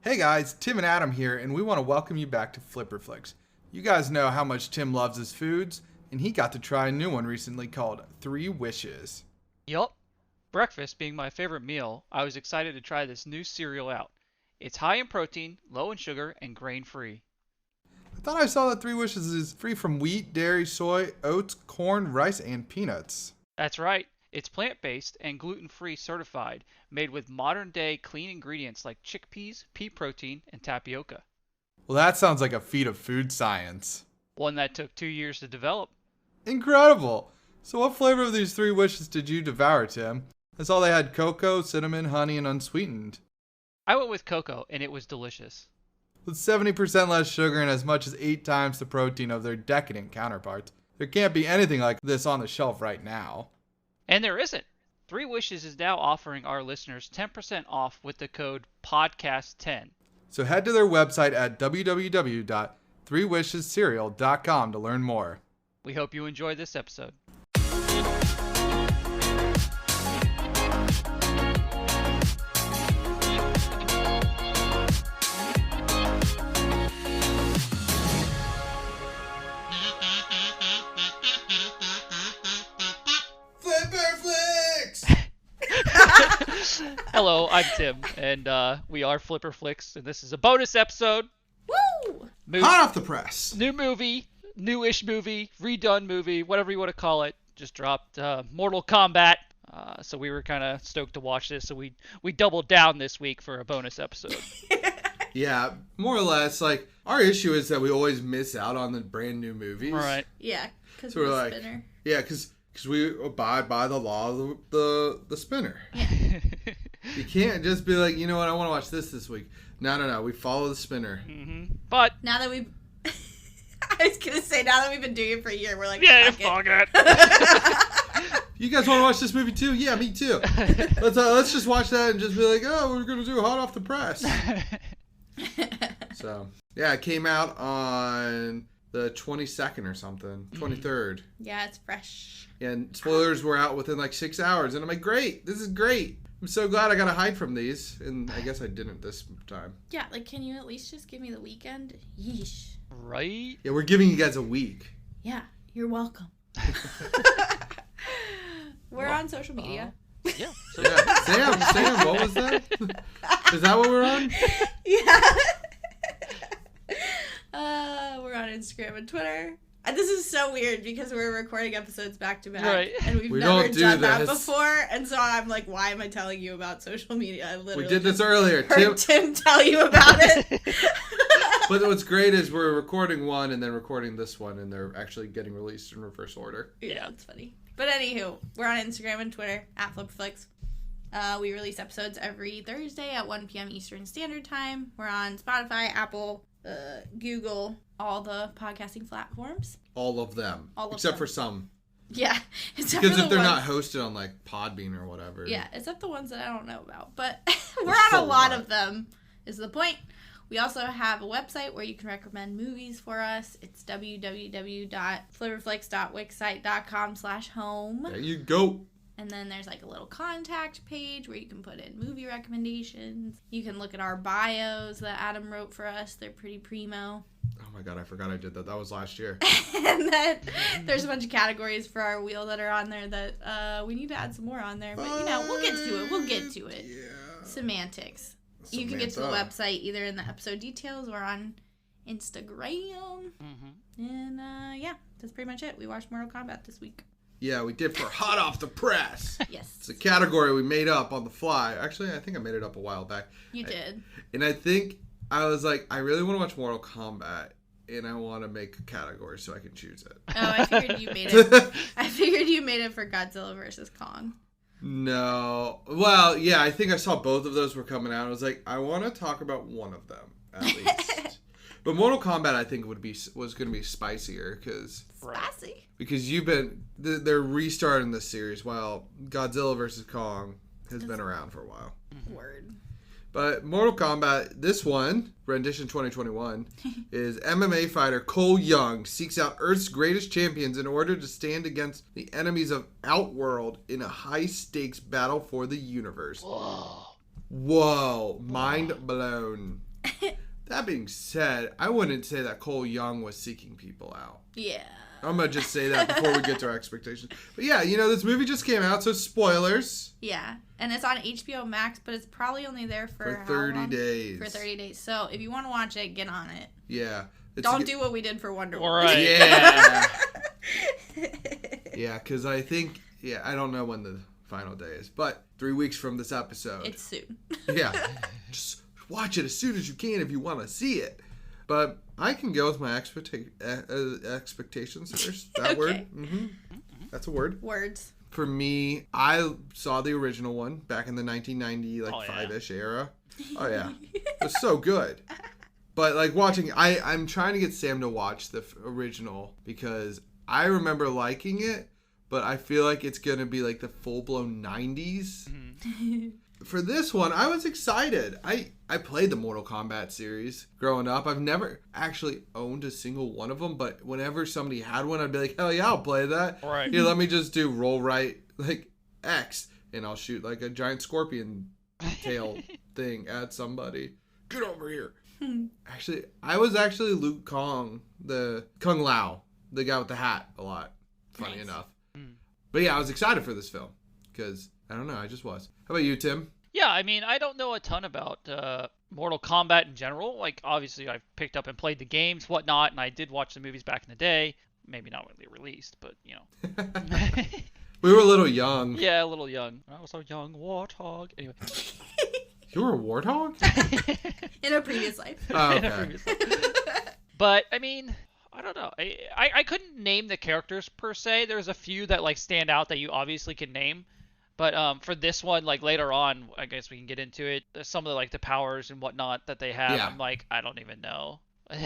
Hey guys, Tim and Adam here, and we want to welcome you back to Flipperflix. You guys know how much Tim loves his foods, and he got to try a new one recently called 3 Wishes. Yup. Breakfast being my favorite meal, I was excited to try this new cereal out. It's high in protein, low in sugar, and grain-free. I thought I saw that 3 Wishes is free from wheat, dairy, soy, oats, corn, rice, and peanuts. That's right. It's plant-based and gluten-free certified, made with modern-day clean ingredients like chickpeas, pea protein, and tapioca. Well, that sounds like a feat of food science. One that took 2 years to develop. Incredible! So what flavor of these 3 Wishes did you devour, Tim? I saw they had cocoa, cinnamon, honey, and unsweetened. I went with cocoa, and it was delicious. With 70% less sugar and as much as 8 times the protein of their decadent counterparts, there can't be anything like this on the shelf right now. And there isn't. 3 Wishes is now offering our listeners 10% off with the code PODCAST10. So head to their website at www.3wishescereal.com to learn more. We hope you enjoy this episode. Hello, I'm Tim, and we are Flipperflix, and this is a bonus episode. Woo! Hot off the press. New movie, newish movie, redone movie, whatever you want to call it. Just dropped Mortal Kombat, so we were kind of stoked to watch this, so we doubled down this week for a bonus episode. Yeah, more or less. Like, our issue is that we always miss out on the brand new movies. Right. Yeah, because So we're we're the like, spinner. Yeah, because we abide by the law of the spinner. You can't just be like, you know what, I want to watch this week. No. We follow the spinner. Mm-hmm. But Now that we've... I was going to say, now that we've been doing it for a year, we're like, yeah, fuck fuck it. it. You guys want to watch this movie too? Yeah, me too. Let's just watch that and just be like, oh, we're gonna do hot off the press. So yeah, it came out on the 22nd or something, 23rd. Yeah, it's fresh. And spoilers were out within like 6 hours, and I'm like, great, this is great. I'm so glad I got to hide from these, and I guess I didn't this time. Yeah, like, can you at least just give me the weekend? Yeesh. Right? Yeah, we're giving you guys a week. Yeah, you're welcome. We're on social media. Yeah. So Yeah, Sam, what was that? Is that what we're on? Yeah. We're on Instagram and Twitter. And this is so weird because we're recording episodes back to back. Right. And we've We never don't do done that this. before. And so I'm like, why am I telling you about social media? I literally We did this just earlier. heard Tim tell you about it. But what's great is we're recording one and then recording this one, and they're actually getting released in reverse order. Yeah, it's funny. But anywho, we're on Instagram and Twitter at Flipperflix. We release episodes every Thursday at 1 p.m. Eastern Standard Time. We're on Spotify, Apple, Google, all the podcasting platforms. All of them. All of except them. for some. Yeah. Except Because for if the they're ones, not hosted on like Podbean or whatever. Yeah, except the ones that I don't know about. But we're There's on still a lot a lot. of them, is the point. We also have a website where you can recommend movies for us. It's www.flipperflix.wixsite.com/home. There you go. And then there's like a little contact page where you can put in movie recommendations. You can look at our bios that Adam wrote for us. They're pretty primo. Oh my god, I forgot I did that. That was last year. And then there's a bunch of categories for our wheel that are on there that we need to add some more on there. But, you know, we'll get to it. We'll get to it. Yeah. Semantics. You can get to the website either in the episode details or on Instagram. Mm-hmm. And, yeah, that's pretty much it. We watched Mortal Kombat this week. Yeah, we did for hot off the press. Yes. It's a category we made up on the fly. Actually, I think I made it up a while back. You did. And I think I was like, I really want to watch Mortal Kombat, and I want to make a category so I can choose it. Oh, I figured you made it. I figured you made it for Godzilla versus Kong. No. Well, yeah, I think I saw both of those were coming out. I was like, I want to talk about one of them, at least. But Mortal Kombat, I think, was going to be spicier Spicy. because they're restarting this series while Godzilla vs. Kong has been around for a while. Word. But Mortal Kombat, this one, Rendition 2021, is MMA fighter Cole Young seeks out Earth's greatest champions in order to stand against the enemies of Outworld in a high-stakes battle for the universe. Whoa. Whoa. Mind blown. That being said, I wouldn't say that Cole Young was seeking people out. Yeah. I'm going to just say that before we get to our expectations. But yeah, this movie just came out, so spoilers. Yeah. And it's on HBO Max, but it's probably only there for how 30 long? days. For 30 days. So if you want to watch it, get on it. Yeah. Don't do what we did for Wonder Woman. All right. Yeah. Yeah, because I think, I don't know when the final day is, but 3 weeks from this episode. It's soon. Yeah. Just watch it as soon as you can if you want to see it. But I can go with my expectations first. That Okay. word? Mm-hmm. That's a word. Words. For me, I saw the original one back in the 1990, Oh, yeah. 5-ish era. Oh, yeah. It was so good. But, watching... I'm trying to get Sam to watch the original because I remember liking it, but I feel like it's going to be, the full-blown 90s. Mm-hmm. For this one, I was excited. I played the Mortal Kombat series growing up. I've never actually owned a single one of them, but whenever somebody had one, I'd be like, hell yeah, I'll play that. Right. Here, let me just do roll right, X, and I'll shoot a giant scorpion tail thing at somebody. Get over here. Actually, I was Luke Kong, the Kung Lao, the guy with the hat a lot. Funny Nice. enough. But yeah, I was excited for this film because, I don't know, I just was. How about you, Tim? Yeah, I mean, I don't know a ton about Mortal Kombat in general. Obviously, I've picked up and played the games, whatnot, and I did watch the movies back in the day. Maybe not when they released, but, We were a little young. Yeah, a little young. I was a young warthog. Anyway. You were a warthog? In a previous life. Oh, okay. But, I mean, I don't know. I couldn't name the characters, per se. There's a few that, stand out that you obviously can name. But for this one, later on, I guess we can get into it. There's some of the powers and whatnot that they have. Yeah. I'm I don't even know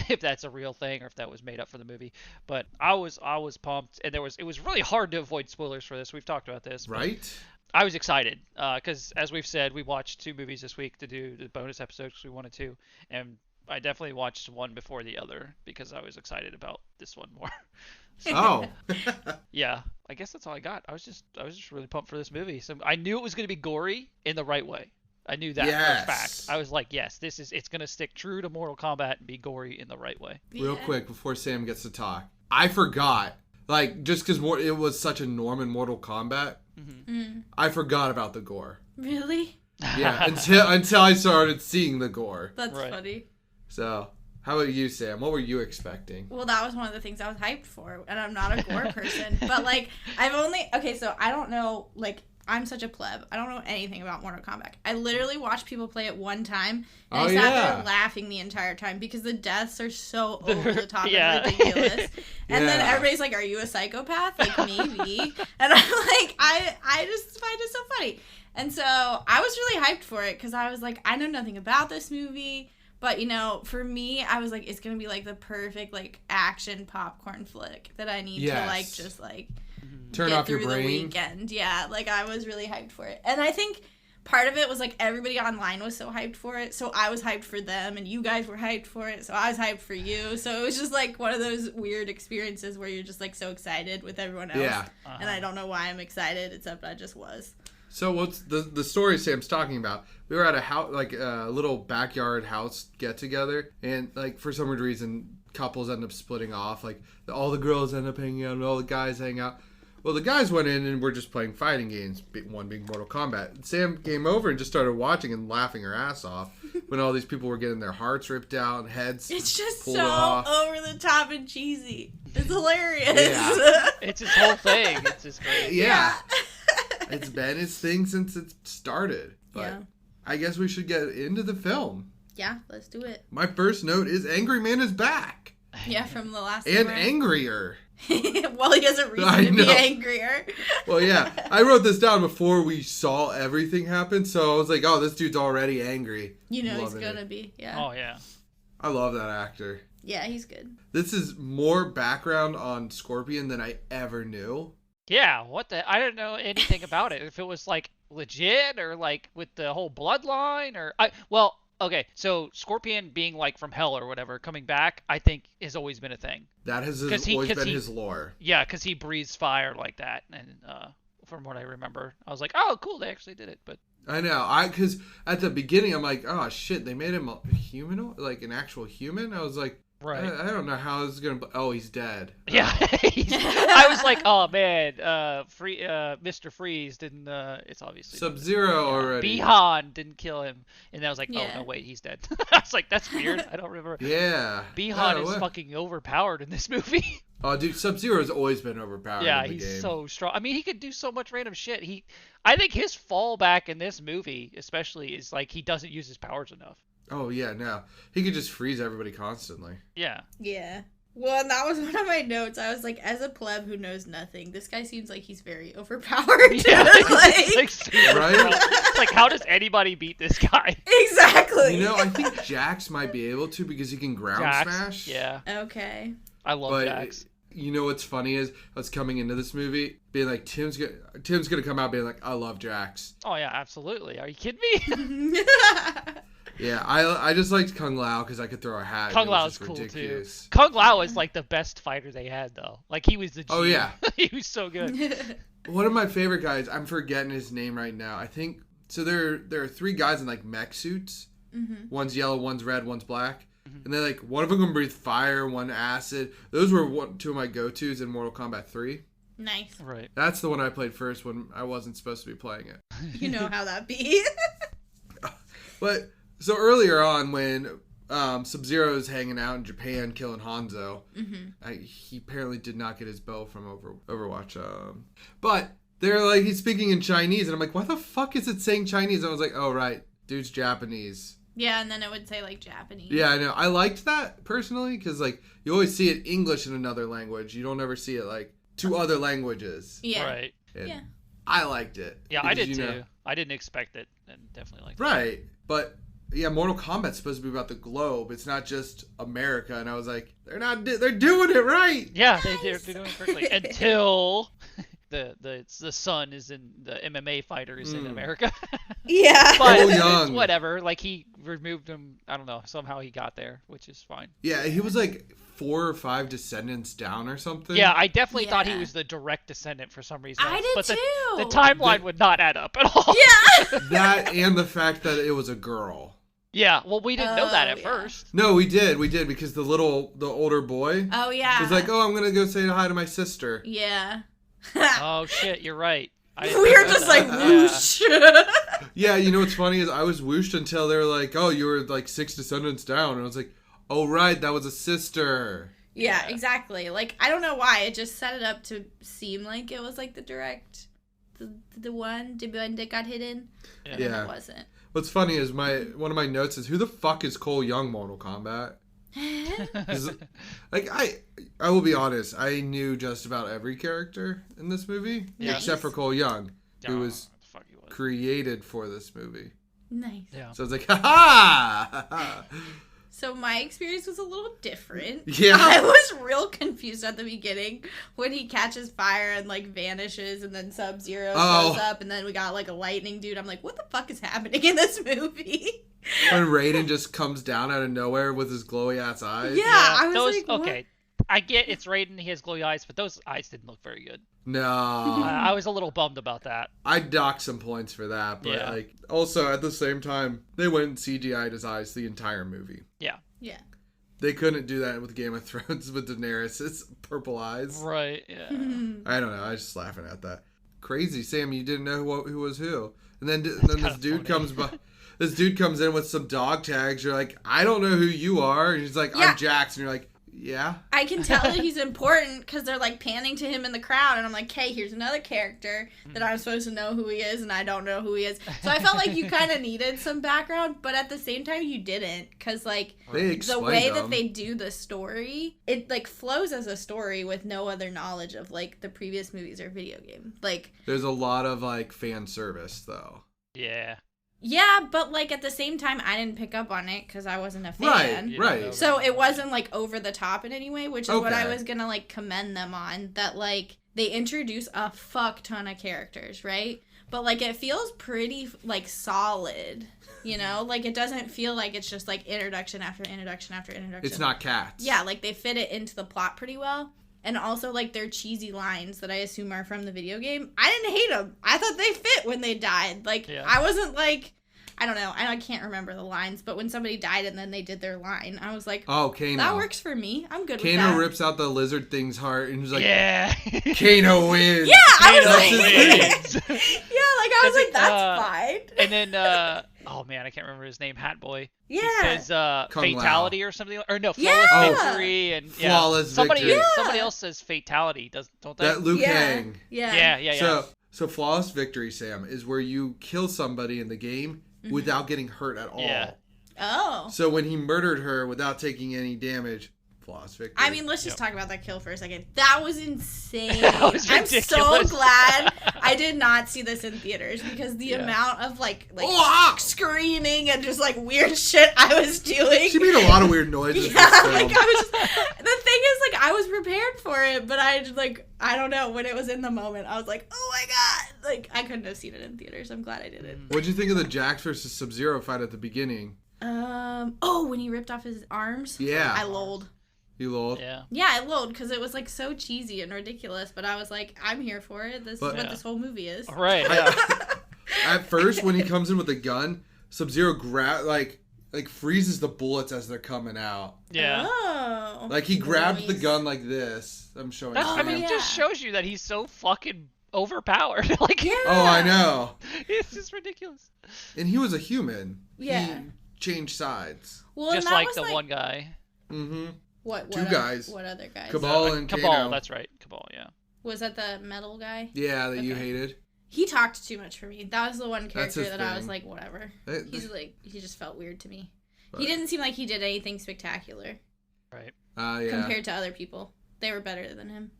if that's a real thing or if that was made up for the movie. But I was pumped, and it was really hard to avoid spoilers for this. We've talked about this, Right? I was excited because, as we've said, we watched 2 movies this week to do the bonus episodes because we wanted to, and I definitely watched one before the other because I was excited about this one more. Oh. Yeah, I guess that's all I got. I was just really pumped for this movie. So I knew it was going to be gory in the right way. I knew that for a fact. I was like, yes, it's going to stick true to Mortal Kombat and be gory in the right way. Real quick, before Sam gets to talk. I forgot. Just because it was such a norm in Mortal Kombat, I forgot about the gore. Really? Yeah, until I started seeing the gore. That's Right. funny. So, how about you, Sam? What were you expecting? Well, that was one of the things I was hyped for, and I'm not a gore person. But, I don't know, I'm such a pleb. I don't know anything about Mortal Kombat. I literally watched people play it one time, and I sat there laughing the entire time because the deaths are so over the top Yeah. and ridiculous. And then Yeah. everybody's like, are you a psychopath? Maybe. And I'm like, I just find it so funny. And so I was really hyped for it because I was like, I know nothing about this movie. But, for me, I was like, it's going to be, the perfect, action popcorn flick that I need to, turn get off your through brain. the weekend. Yeah, I was really hyped for it. And I think part of it was, everybody online was so hyped for it. So I was hyped for them, and you guys were hyped for it. So I was hyped for you. So it was just, one of those weird experiences where you're just, so excited with everyone else. Yeah. And I don't know why I'm excited, except I just was. So what's the story Sam's talking about? We were at a house, a little backyard house get together, and for some weird reason, couples end up splitting off. All the girls end up hanging out, and all the guys hang out. Well, the guys went in and were just playing fighting games, one being Mortal Kombat. Sam came over and just started watching and laughing her ass off when all these people were getting their hearts ripped out and heads It's just pulled so off. over the top and cheesy. It's hilarious. Yeah. It's his whole thing. It's just great. Yeah. It's been his thing since it started. But Yeah. I guess we should get into the film. Yeah, let's do it. My first note is Angry Man is back. Yeah, from the last And time. angrier. Well, he has a I reason to be know. angrier. Well, yeah. I wrote this down before we saw everything happen. So I was like, oh, this dude's already angry. You know Loving he's gonna it. be. Yeah. Oh, yeah. I love that actor. Yeah, he's good. This is more background on Scorpion than I ever knew. Yeah, what the... I don't know anything about it. If it was, legit or, with the whole bloodline or... Okay, so Scorpion being, from hell or whatever, coming back, I think has always been a thing. That has Cause always been his lore. Yeah, because he breathes fire like that, and from what I remember, I was like, oh, cool, they actually did it, but... I know. Because at the beginning, I'm like, oh shit, they made him a human, like an actual human. I was like, Right. I don't know how this is gonna. Oh, he's dead. Yeah. I was like, oh man, Mr. Freeze didn't. It's obviously Sub-Zero already. Bihan didn't kill him, and I was like, oh Yeah. no, wait, he's dead. I was like, that's weird. I don't remember. Yeah. Bihan Oh, is what? fucking overpowered in this movie. Oh, dude, Sub-Zero's always been overpowered. Yeah, in the he's game. so strong. I mean, he could do so much random shit. I think his fallback in this movie, especially, is like he doesn't use his powers enough. Oh yeah, no, he could just freeze everybody constantly. Yeah. Yeah. Well, and that was one of my notes. I was like, as a pleb who knows nothing, this guy seems like he's very overpowered. Yeah, like, super Right? strong. It's like, how does anybody beat this guy? exactly. You know, I think Jax might be able to because he can ground Jax, smash. yeah. Okay. I love But Jax. you know what's funny is I was coming into this movie being like Tim's gonna come out being like I love Jax. Oh yeah, absolutely. Are you kidding me? Yeah, I just liked Kung Lao because I could throw a hat. Kung It was Lao is just cool ridiculous. too. Kung Lao is like the best fighter they had though. Like he was the G. Oh, yeah. He was so good. One of my favorite guys, I'm forgetting his name right now. I think so. There are three guys in like mech suits. Mm-hmm. One's yellow, one's red, one's black. And then like one of them can breathe fire, one acid. Those were two of my go-tos in Mortal Kombat 3. Nice. Right. That's the one I played first when I wasn't supposed to be playing it. You know how that be. But so earlier on when Sub-Zero's hanging out in Japan killing Hanzo, he apparently did not get his bow from Overwatch. But they're like, he's speaking in Chinese, and I'm like, why the fuck is it saying Chinese? And I was like, oh right, dude's Japanese. Yeah, and then it would say like Japanese. Yeah, I know. I liked that personally because like you always see it English in another language. You don't ever see it like two other languages. Yeah. Right. And Yeah. I liked it. Yeah, I because, did you too. know- I didn't expect it, and definitely liked it. Right, but yeah, Mortal Kombat's supposed to be about the globe. It's not just America, and I was like, they're doing it right. Yeah, they're doing it correctly until the son is in the MMA fighter is in America. Yeah. But Cole it's Young. whatever. Like he removed him. I don't know. Somehow he got there, which is fine. Yeah, he was like 4 or 5 descendants down or something. Yeah, I definitely thought he Yeah. was the direct descendant for some reason. I did but too. The timeline would not add up at all. Yeah. That and the fact that it was a girl. Yeah. Well, we didn't know that Oh, at yeah. first. No, we did because the older boy Oh yeah. was like, oh, I'm gonna go say hi to my sister. Yeah. Oh shit, you're right. I didn't We know were just that. like Yeah. whoosh. Yeah, you know what's funny is I was whooshed until they were like, oh, you were like 6 descendants down, and I was like, oh right, that was a sister. Yeah, Yeah. exactly. Like I don't know why it just set it up to seem like it was like the one that got hidden. Yeah. And then Yeah. it wasn't. What's funny is one of my notes is who the fuck is Cole Young Mortal Kombat? 'Cause, like I will be honest, I knew just about every character in this movie Yeah. except for Cole Young, who Oh, was what the fuck he was. created for this movie. Nice. Yeah. So I was like, ha ha! So my experience was a little different. Yeah. I was real confused at the beginning when he catches fire and like vanishes and then Sub-Zero shows up and then we got like a lightning dude. I'm like, what the fuck is happening in this movie? When Raiden just comes down out of nowhere with his glowy ass eyes. Yeah, I was those, like, what? okay. I get it's Raiden, he has glowy eyes, but those eyes didn't look very good. No. I was a little bummed about that. I'd dock some points for that, but Yeah. like also at the same time, they went and CGI'd his eyes the entire movie. Yeah. Yeah. They couldn't do that with Game of Thrones with Daenerys. It's purple eyes. Right. Yeah. I don't know. I was just laughing at that. Crazy, Sam. You didn't know who was who, and then this kinda dude funny. comes by. This dude comes in with some dog tags. You're like, I don't know who you are. And he's like, Yeah. I'm Jax. And you're like, yeah. I can tell that he's important because they're like panning to him in the crowd, and I'm like, "Hey, here's another character that I'm supposed to know who he is, and I don't know who he is." So I felt like you kind of needed some background, but at the same time, you didn't, because like They the explained way them. that they do the story, it like flows as a story with no other knowledge of like the previous movies or video game. Like, There's a lot of like fan service though. Yeah. yeah, but like at the same time, I didn't pick up on it because I wasn't a fan. Right. You Right. don't know. So it wasn't like over the top in any way, which is what I Okay. was gonna like commend them on. That like they introduce a fuck ton of characters, right? But like it feels pretty like solid, you know? Like it doesn't feel like it's just like introduction after introduction after introduction. It's not Cats. Yeah, like they fit it into the plot pretty well. and also like their cheesy lines that I assume are from the video game. I didn't hate them. I thought they fit when they died. Like, I wasn't like, I don't know. I can't remember the lines, but when somebody died and then they did their line, I was like, oh, Kano. That works for me. I'm good with that. Kano rips out the lizard thing's heart and he's like, yeah. Kano wins. Yeah, I was Kano like, wins. yeah, like I was like, that's fine. And then, oh man, I can't remember his name, Hat Boy. Yeah. He says fatality or something, or no, Yeah. flawless victory, and Flawless victory. Somebody else says fatality, don't they? That Liu Kang. Yeah. So flawless victory, Sam, is where you kill somebody in the game without getting hurt at all. Yeah. Oh. So when he murdered her without taking any damage, flawless victory. I mean, let's just talk about that kill for a second. That was insane. That was I'm ridiculous. so glad I did not see this in theaters because the amount of like screaming and just like weird shit I was doing. She made a lot of weird noises. Yeah, like I was just, the thing is like I was prepared for it, but I just like I don't know, when it was in the moment I was like, oh my god, like I couldn't have seen it in theaters. I'm glad I didn't. What'd you think of the Jax versus Sub-Zero fight at the beginning? When he ripped off his arms? Yeah. I lolled. You lulled? Yeah. Yeah, I lulled because it was like so cheesy and ridiculous, but I was like, I'm here for it. This is what this whole movie is. Right. Yeah. At first, when he comes in with a gun, Sub-Zero like freezes the bullets as they're coming out. Yeah. Oh. Like he grabbed the gun like this. I'm showing. I mean, it just shows you that he's so fucking overpowered. Like. Yeah. Oh, I know. It's just ridiculous. And he was a human. Yeah. He changed sides. Well, Just and that like was the one guy. Mm-hmm. What? Two guys. What other guys? Cabal and Cabal. Kano. That's right. Cabal. Yeah. Was that the metal guy? Yeah, that you hated. He talked too much for me. That was the one That's character his that I was thing. like, whatever. He just felt weird to me. But- He didn't seem like he did anything spectacular Right. Yeah. compared to other people. They were better than him,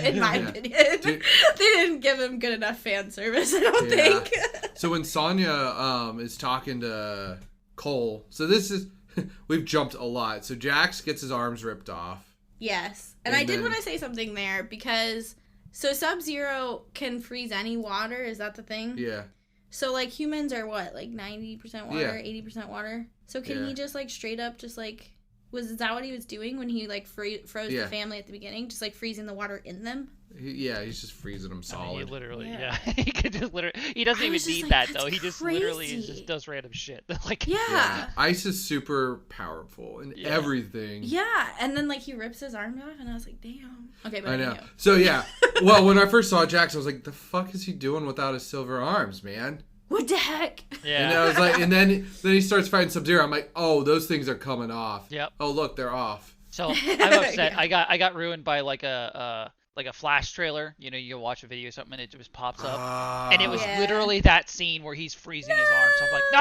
in my Yeah. opinion. Dude. They didn't give him good enough fan service, I don't Yeah. think. So when Sonya is talking to Cole, so this is we've jumped a lot. So Jax gets his arms ripped off. Yes. And And I did then- want to say something there because so Sub-Zero can freeze any water, is that the thing? Yeah. So like humans are what, like 90% water, Yeah. 80% water? So can he just like straight up just like is that what he was doing when he like froze the family at the beginning, just like freezing the water in them? He's just freezing them solid. I mean, he literally, he could just literally. He doesn't even need like, that that's though. He just crazy. literally just does random shit. Like. Yeah. Ice is super powerful in everything. Yeah, and then like he rips his arm off, and I was like, "Damn." Okay, but I know. So yeah, well, when I first saw Jax, I was like, "The fuck is he doing without his silver arms, man?" What the heck? Yeah. And I was like, and then he starts fighting Sub-Zero. I'm like, "Oh, those things are coming off." Yep. Oh, look, they're off. So I'm upset. Yeah. I got ruined by like a flash trailer. You know, you watch a video or something and it just pops up, and it was literally that scene where he's freezing his arm. So I'm like, no,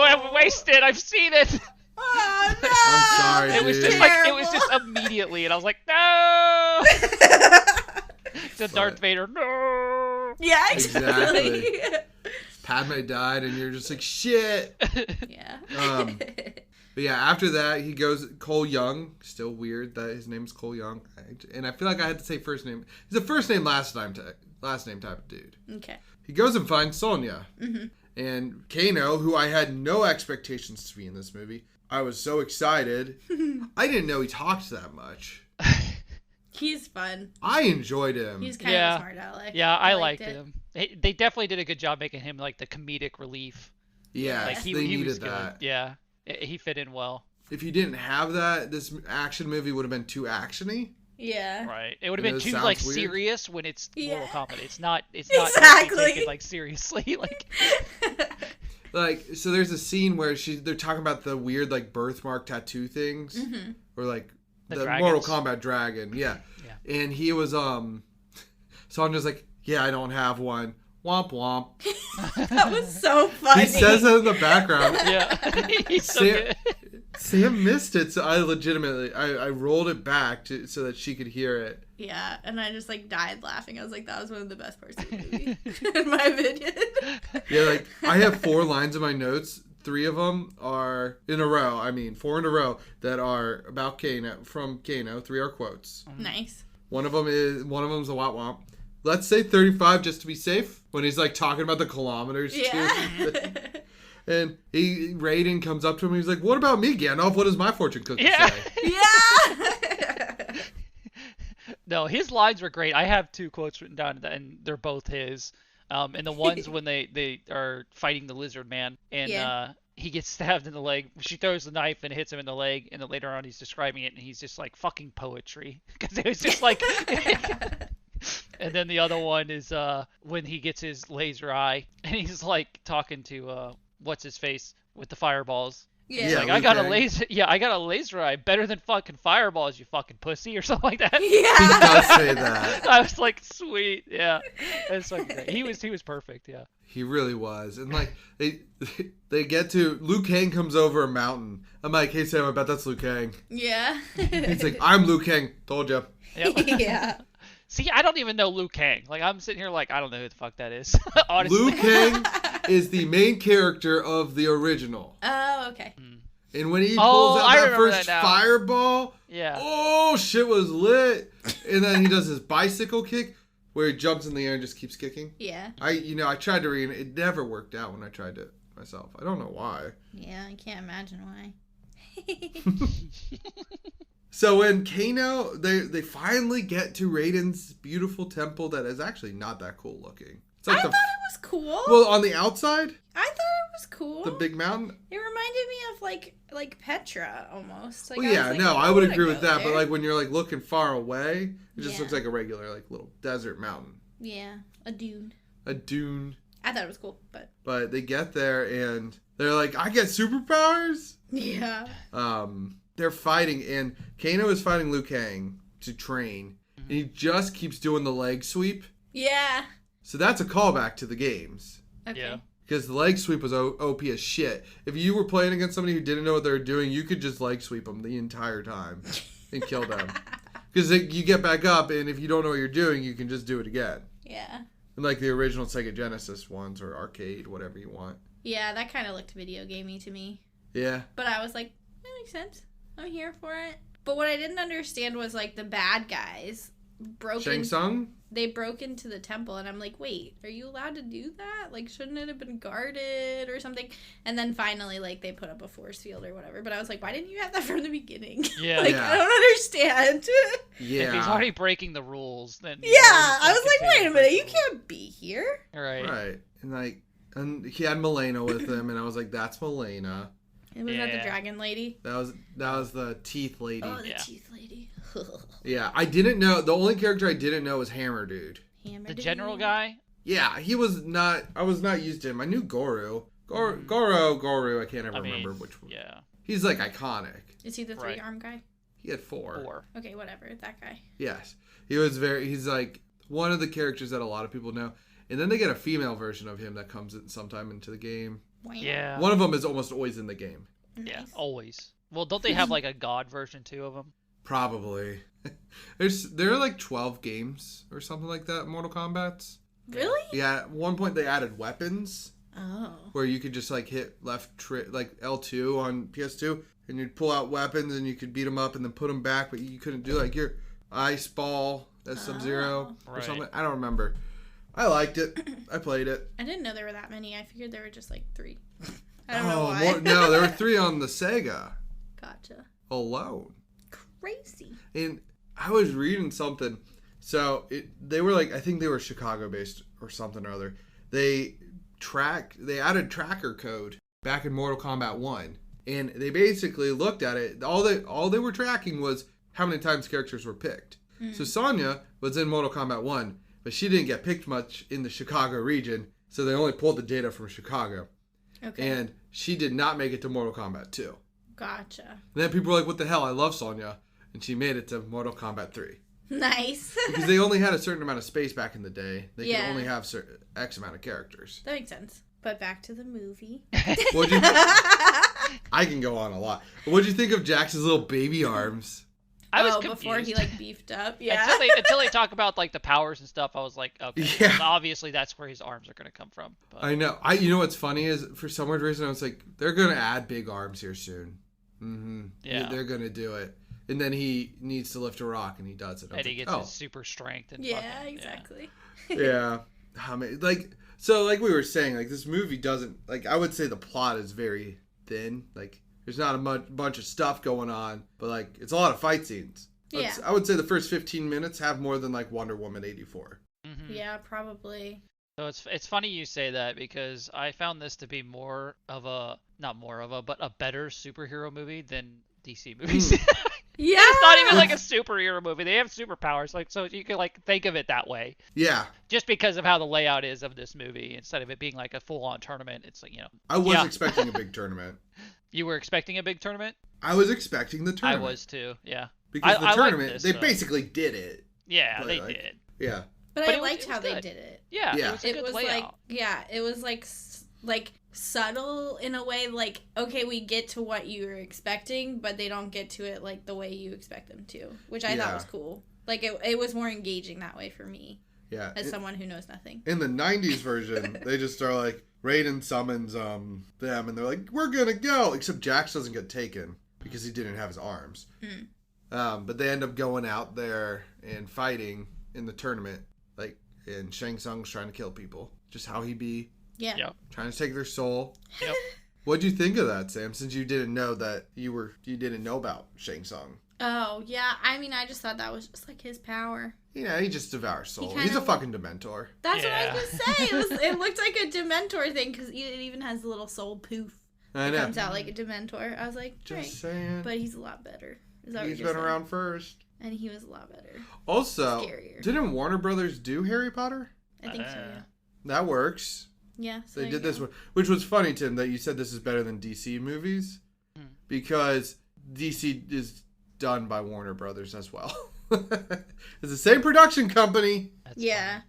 I've wasted. I've seen it. Oh no! I'm sorry, It was dude. just like it was just immediately, and I was like, no. The Darth Vader, no. Yeah, exactly. Padme died, and you're just like, shit. Yeah. But yeah, after that, he goes Cole Young. Still weird that his name's Cole Young, and I feel like I had to say first name. He's a first name last name type of dude. Okay. He goes and finds Sonya, and Kano, who I had no expectations to be in this movie. I was so excited. I didn't know he talked that much. He's fun. I enjoyed him. He's kind of a smart aleck. Yeah, I liked him. They definitely did a good job making him like the comedic relief. Yeah, Like they he needed was that. good. Yeah, he fit in well. If you didn't have that, this action movie would have been too actiony. Yeah. Right. It would have You been know, too sounds like weird. serious when it's Mortal Kombat. It's not. It's Exactly. not to be taken like seriously. Like. Like, so there's a scene where they're talking about the weird like birthmark tattoo things, or like the Mortal dragons. Kombat dragon. Yeah. Yeah. And he was Sonya's like, yeah, I don't have one. Womp womp. That was so funny. He says that in the background. Yeah. He's so good. Sam missed it, so I legitimately I rolled it back so that she could hear it. Yeah, and I just like died laughing. I was like, that was one of the best parts of the movie, in my opinion. Yeah, like I have 4 lines in my notes. 3 of them are in a row. I mean, 4 in a row that are about Kano, from Kano. 3 are quotes. Nice. One of them's a womp womp. Let's say 35 just to be safe. When he's like talking about the kilometers. Yeah. And Raiden comes up to him and he's like, "What about me, Gandalf? What does my fortune cookie Yeah. say?" Yeah. No, his lines were great. I have 2 quotes written down, and they're both his. And the ones when they are fighting the lizard man, and he gets stabbed in the leg. She throws the knife and hits him in the leg, and then later on he's describing it, and he's just like fucking poetry, because it was just like. And then the other one is when he gets his laser eye, and he's like talking to what's his face with the fireballs. Yeah. He's like, I got a laser eye, better than fucking fireballs, you fucking pussy, or something like that. He Yeah. does say that. I was like, sweet, yeah. That's fucking great. He was perfect, yeah. He really was. And like they get to Liu Kang comes over a mountain. I'm like, hey Sam, I bet that's Liu Kang. Yeah. He's like, I'm Liu Kang. Told you. Yep. Yeah. See, I don't even know Liu Kang. Like, I'm sitting here like, I don't know who the fuck that is. Honestly. Liu Kang is the main character of the original. Oh, okay. And when he pulls out I that remember first that now. fireball, Yeah. oh, shit was lit. And then he does his bicycle kick where he jumps in the air and just keeps kicking. Yeah. I tried to read it. It never worked out when I tried it myself. I don't know why. Yeah, I can't imagine why. So when Kano, they finally get to Raiden's beautiful temple that is actually not that cool looking. It's I like thought it was cool. well, on the outside, I thought it was cool. the big mountain. It reminded me of like Petra almost. Like, Well, I was yeah, like, no, I I would wanna agree go with that. But there. like when you're like looking far away, it just Yeah. looks like a regular like little desert mountain, Yeah, a dune. a dune. I thought it was cool, but But they get there and they're like, I get superpowers. yeah. They're fighting and Kano is fighting Liu Kang to train, and he just keeps doing the leg sweep. Yeah. So that's a callback to the games. Okay. Yeah. Because the leg sweep was OP as shit. If you were playing against somebody who didn't know what they were doing, you could just leg sweep them the entire time and kill them. Because you get back up, and if you don't know what you're doing, you can just do it again. Yeah. And like the original Sega Genesis ones or arcade, whatever you want. Yeah, that kind of looked video gamey to me. Yeah. But I was like, that makes sense. I'm here for it. But what I didn't understand was like the bad guys Shang Tsung? they broke into the temple, and I'm like, wait, are you allowed to do that? Like, shouldn't it have been guarded or something? And then finally, like, they put up a force field or whatever. But I was like, why didn't you have that from the beginning? Yeah. Like, Yeah. I don't understand. Yeah. If he's already breaking the rules, then Yeah, I was like, wait a minute, you can't be here. Right. Right. And he had Milena with him, and I was like, that's Milena. And was that the Yeah. dragon lady? That was the teeth lady. Oh, the Yeah. teeth lady. Yeah, I didn't know. The only character I didn't know was Hammer Dude. Hammer The dude. general guy? Yeah, he was not. I was not used to him. I knew Goru. Goru. I can't ever remember which one. Yeah. He's like iconic. Is he the Right. three-arm guy? He had four. 4. Okay, whatever. That guy. Yes, he's like one of the characters that a lot of people know. And then they get a female version of him that comes in sometime into the game. Wow. Yeah. One of them is almost always in the game. Yeah, Nice. always. Well, don't they have like a god version too of him? Probably. There are like 12 games or something like that in Mortal Kombat's. Really? Yeah, at one point they added weapons Oh. where you could just like hit like L2 on PS2 and you'd pull out weapons and you could beat them up and then put them back, but you couldn't do like your ice ball as Sub-Zero or Right. something. I don't remember. I liked it. I played it. I didn't know there were that many. I figured there were just like 3. I don't know why. No, there were 3 on the Sega Gotcha. alone. Crazy. And I was reading something. So they were like, I think they were Chicago based or something or other. They added tracker code back in Mortal Kombat 1. And they basically looked at it. All they were tracking was how many times characters were picked. So Sonya was in Mortal Kombat 1, but she didn't get picked much in the Chicago region. So they only pulled the data from Chicago. Okay. And she did not make it to Mortal Kombat 2. Gotcha. And then people were like, what the hell? I love Sonya. And she made it to Mortal Kombat 3. Nice. Because they only had a certain amount of space back in the day. They Yeah. could only have X amount of characters. That makes sense. But back to the movie. What'd you I can go on a lot. What'd you think of Jax's little baby arms? I was before he confused. like beefed up. Yeah. until they talk about like the powers and stuff, I was like, okay, Yeah. well, obviously that's where his arms are gonna come from. But I know. You know what's funny is for some weird reason I was like, they're gonna add big arms here soon. Mm-hmm. Yeah. They're gonna do it. And then he needs to lift a rock and he does it. I was and he like, gets oh. his super strength and Yeah, fucking, exactly. Yeah. I mean, like we were saying, like this movie doesn't, like I would say the plot is very thin. Like there's not a bunch of stuff going on, but like it's a lot of fight scenes. Yeah. I would say the first 15 minutes have more than like Wonder Woman 84. Mhm. Yeah, probably. So it's funny you say that because I found this to be more of a not more of a but a better superhero movie than DC movies. Yeah. It's not even like a superhero movie. They have superpowers, like so you can like think of it that way. Yeah. Just because of how the layout is of this movie, instead of it being like a full-on tournament, it's like I was Yeah. expecting a big tournament. You were expecting a big tournament. I was expecting the tournament. I was too. Yeah. Because I the like tournament, this, they though. basically did it. Yeah, But, they like, did. Yeah. But But I it was- liked it how was they good. did it. Yeah, Yeah. it was a It good was layout. it was like subtle in a way, like, okay, we get to what you were expecting, but they don't get to it like the way you expect them to, which I thought Yeah. was cool. Like, it was more engaging that way for me, Yeah. as someone who knows nothing. In the 90s version, they just are like, Raiden summons them, and they're like, we're gonna go! Except Jax doesn't get taken, because he didn't have his arms. But they end up going out there and fighting in the tournament, like, and Shang Tsung's trying to kill people. Just how he be, Yeah. Yep. trying to take their soul. Yep. What'd you think of that, Sam, since you didn't know that you didn't know about Shang Tsung? Oh, yeah. I mean, I just thought that was just like his power. Yeah, he just devours soul. kinda He's a look- fucking Dementor. That's Yeah. what I was gonna say. It looked like a Dementor thing because it even has the little soul poof. I It know. comes out like a Dementor. I was like, Just right. saying. But he's a lot better. Is that what He's you're been saying? around first. And he was a lot better. Also, Scarier. didn't Warner Brothers do Harry Potter? I think so, yeah. That works. Yeah. So They there did you this go. one, which was funny, Tim, that you said this is better than DC movies, because DC is done by Warner Brothers as well. It's the same production company. That's Yeah. funny.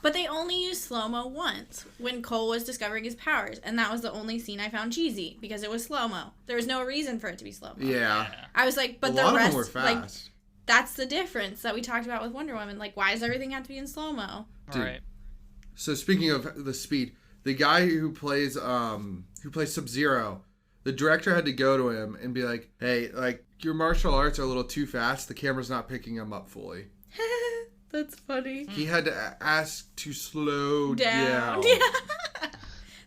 But they only used slow-mo once when Cole was discovering his powers. And that was the only scene I found cheesy because it was slow-mo. There was no reason for it to be slow-mo. Yeah, I was like, but a the lot rest, of them were like, fast. that's the difference that we talked about with Wonder Woman. Like, why does everything have to be in slow-mo? Dude. Right. So speaking of the speed, the guy who plays Sub-Zero, the director had to go to him and be like, "Hey, like your martial arts are a little too fast. The camera's not picking them up fully." That's funny. He had to ask to slow Down. down. Yeah.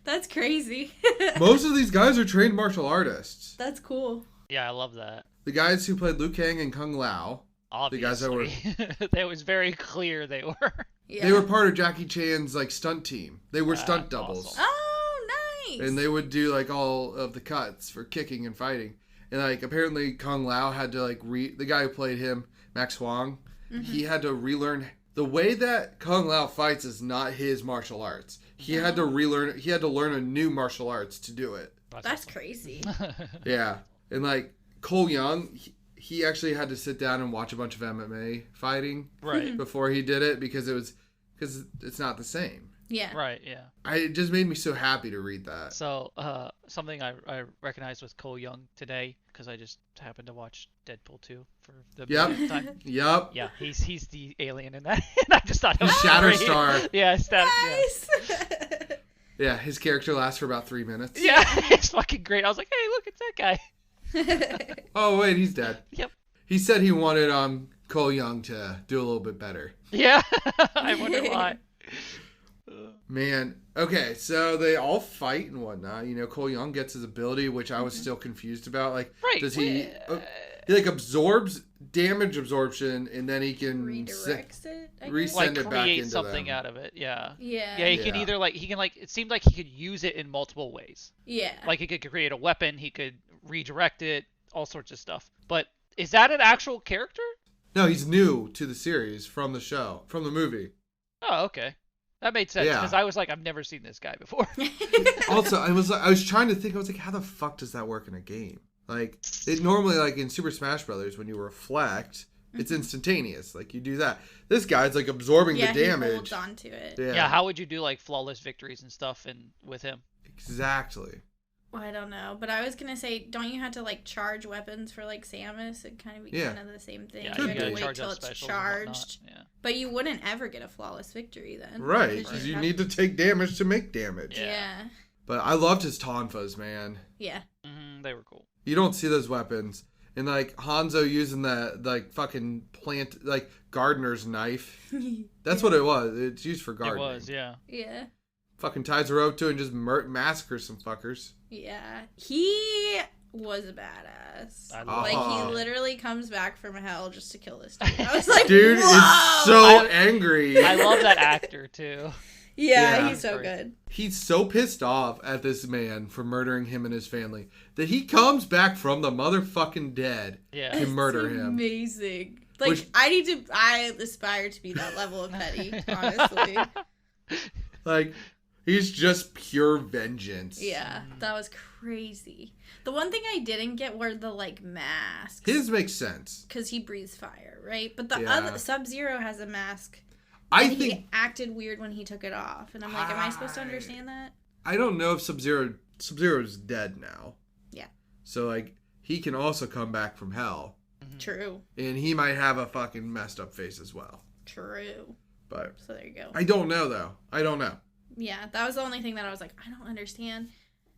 That's crazy. Most of these guys are trained martial artists. That's cool. Yeah, I love that. The guys who played Liu Kang and Kung Lao, Obviously, guys that were- that was very clear they were. Yeah. they were part of Jackie Chan's like stunt team. They were stunt That's doubles. awesome. Oh, nice. And they would do like all of the cuts for kicking and fighting. And like apparently Kung Lao had to like the guy who played him, Max Huang, he had to relearn the way that Kung Lao fights is not his martial arts. He had to learn a new martial arts to do it. That's crazy. Yeah. And like Cole Young, he actually had to sit down and watch a bunch of MMA fighting Right. before he did it because it's not the same. Yeah. Right. Yeah. It just made me so happy to read that. So, something I recognized with Cole Young today because I just happened to watch Deadpool 2 for the Yep. millionth time. Yup. Yeah, he's the alien in that, and I just thought it was great. Shatterstar. Yeah, Nice. Yeah, his character lasts for about 3 minutes. Yeah, it's fucking great. I was like, hey, look, it's that guy. Oh wait, he's dead. Yep. He said he wanted Cole Young to do a little bit better. Yeah, I wonder why. Man, okay, so they all fight and whatnot. You know, Cole Young gets his ability, which I was still confused about. Like, Right. does he like absorbs damage absorption, and then he can Redirects it, I re- guess? Like send it back create into something them. out of it. Yeah. Yeah. Yeah, he can Yeah. either it seemed like he could use it in multiple ways. Yeah. Like he could create a weapon, he could redirect it, all sorts of stuff. But is that an actual character? No, he's new to the series from the show, from the movie. Oh, okay. That made sense Yeah. because I was like, I've never seen this guy before. Also, I was trying to think. I was like, how the fuck does that work in a game? Like, it normally, like in Super Smash Brothers, when you reflect, it's instantaneous. Like, you do that. This guy's like absorbing yeah, the he damage. holds on to it. Yeah, how would you do like flawless victories and stuff with him? Exactly. Well, I don't know, but I was gonna say, don't you have to like charge weapons for like Samus? It'd kind of be Yeah. kind of the same thing. Yeah, Could you have be. to wait charge till up it's specials and whatnot. charged. Yeah. But you wouldn't ever get a flawless victory then. Right, because because you have- need to take damage to make damage. Yeah. Yeah. But I loved his tonfas, man. Yeah. They were cool. You don't see those weapons. And like Hanzo using the like fucking plant, like gardener's knife. That's what it was. It's used for gardening. It was, yeah. Yeah. Fucking ties a rope to it and just massacres some fuckers. Yeah. He was a badass. I love Like, Uh-huh. he literally comes back from hell just to kill this dude. I was like, Dude is whoa! so angry. I love that actor too. Yeah, Yeah. he's so good. He's so pissed off at this man for murdering him and his family that he comes back from the motherfucking dead Yeah. to murder It's him. amazing. Like, Which- I aspire to be that level of petty, honestly. Like, he's just pure vengeance. Yeah, that was crazy. The one thing I didn't get were the, like, masks. His makes sense. Because he breathes fire, right? But the Yeah. other, Sub-Zero has a mask. I And think he acted weird when he took it off. And I'm like, am I supposed to understand that? I don't know if Sub-Zero's dead now. Yeah. So like he can also come back from hell. True. And he might have a fucking messed up face as well. True. But So there you go. I don't know though. I don't know. Yeah, that was the only thing that I was like, I don't understand.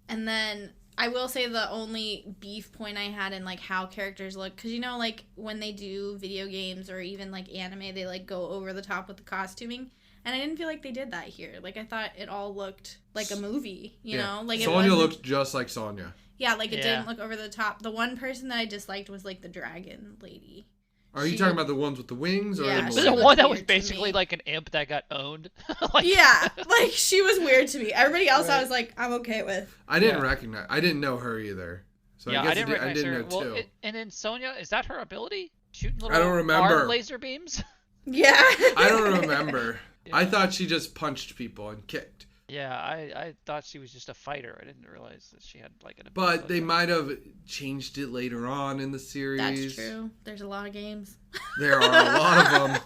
And then I will say the only beef point I had in like how characters look, because you know, like when they do video games or even like anime, they like go over the top with the costuming, and I didn't feel like they did that here. Like I thought it all looked like a movie, you know, like Sonya it looks just like Sonya. yeah, like it Yeah. didn't look over the top. The one person that I disliked was like the dragon lady. Are you She talking looked- about the ones with the wings or Yeah, the she The balloons? looked one that was weird to basically me. like an imp that got owned. Like, Yeah, like she was weird to me. Everybody else I Right. was like, I'm okay with. I didn't Yeah. recognize. I didn't know her either. So yeah, I guess I didn't I recognize didn't her. know Well, too. and then Sonya, is that her ability? Shooting little don't remember. arm laser beams? Yeah. I don't remember. Yeah. I thought she just punched people and kicked. Yeah, I thought she was just a fighter. I didn't realize that she had like an ability. But like they that. might have changed it later on in the series. That's true. There's a lot of games. There are a lot of them.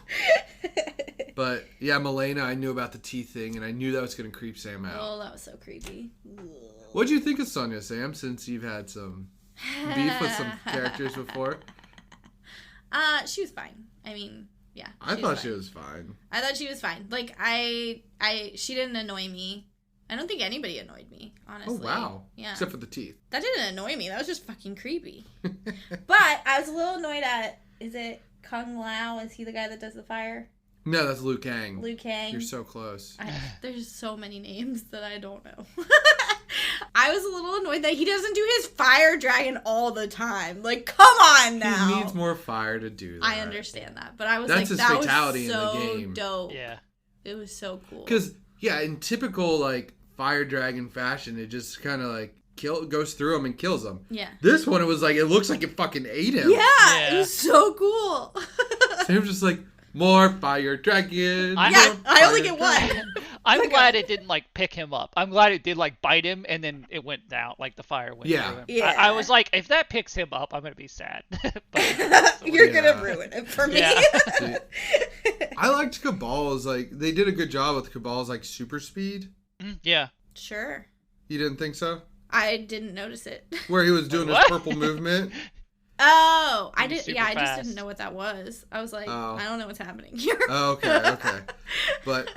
But yeah, Milena, I knew about the teeth thing, and I knew that was going to creep Sam out. Oh, that was so creepy. What'd you think of Sonya, Sam, since you've had some beef with some characters before? She was fine. I mean, yeah. I thought she was fine. I thought she was fine. Like she didn't annoy me. I don't think anybody annoyed me, honestly. Oh, wow. Yeah. Except for the teeth. That didn't annoy me. That was just fucking creepy. But I was a little annoyed at, is it Kung Lao? Is he the guy that does the fire? No, that's Liu Kang. Liu Kang. You're so close. There's so many names that I don't know. I was a little annoyed that he doesn't do his fire dragon all the time. Like, come on now. He needs more fire to do that. I understand that, but I was That's like, his that fatality was in the so game. dope. Yeah. It was so cool. Because, yeah, in typical, like, fire dragon fashion, it just kind of, like, goes through him and kills him. Yeah. This one, it was like, it looks like it fucking ate him. Yeah, it was so cool. So he was just like, more fire dragon. I- Yeah, more I only fire get one. dragon. I'm Like glad it didn't like pick him up. I'm glad it did like bite him and then it went down, like the fire went Yeah. through him. Yeah. I was like, if that picks him up, I'm gonna be sad. But, You're Yeah. gonna ruin it for me. Yeah. I liked Cabal's, like, they did a good job with Cabal's, like, super speed. yeah. Sure. You didn't think so? I didn't notice it. Where he was doing his What? purple movement. Oh, I It was did. super Yeah, I just fast. didn't know what that was. I was like, Oh. I don't know what's happening here. Oh, okay. But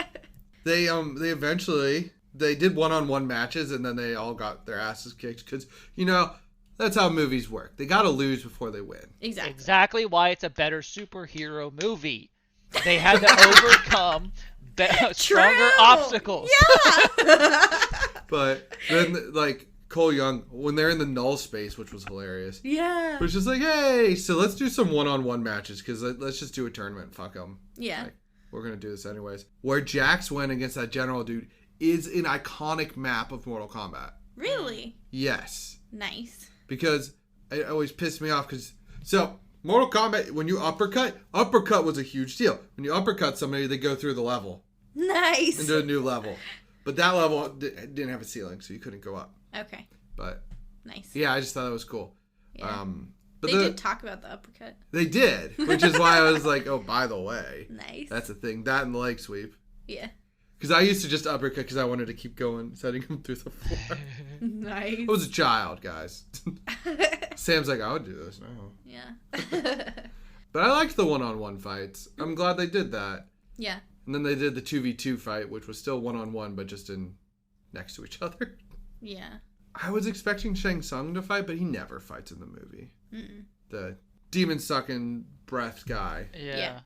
they eventually, they did one-on-one matches, and then they all got their asses kicked, because, you know, that's how movies work. They gotta lose before they win. Exactly. Exactly why it's a better superhero movie. They had to overcome stronger True. obstacles. Yeah. But then, like, Cole Young, when they're in the null space, which was hilarious, Yeah. it was just like, hey, so let's do some one-on-one matches, because let's just do a tournament. Fuck them. Yeah. Like, we're going to do this anyways. Where Jax went against that general dude is an iconic map of Mortal Kombat. Really Yes. nice. Because it always pissed me off, because, so, Mortal Kombat, when you uppercut was a huge deal. When you uppercut somebody, they go through the level Nice. into a new level. But that level didn't have a ceiling, so you couldn't go up. Okay. But Nice. yeah, I just thought that was cool. Yeah. But They did talk about the uppercut. they did, which is why I was like, oh, by the way, Nice. that's a thing. That and the leg sweep. Yeah. Because I used to just uppercut because I wanted to keep going, setting him through the floor. Nice. I was a child, guys. Sam's like, I would do this now. Yeah. But I liked the one-on-one fights. I'm glad they did that. Yeah. And then they did the 2v2 fight, which was still one-on-one, but just in next to each other. Yeah. I was expecting Shang Tsung to fight, but he never fights in the movie. Mm-mm. The demon-sucking breath guy. Yeah.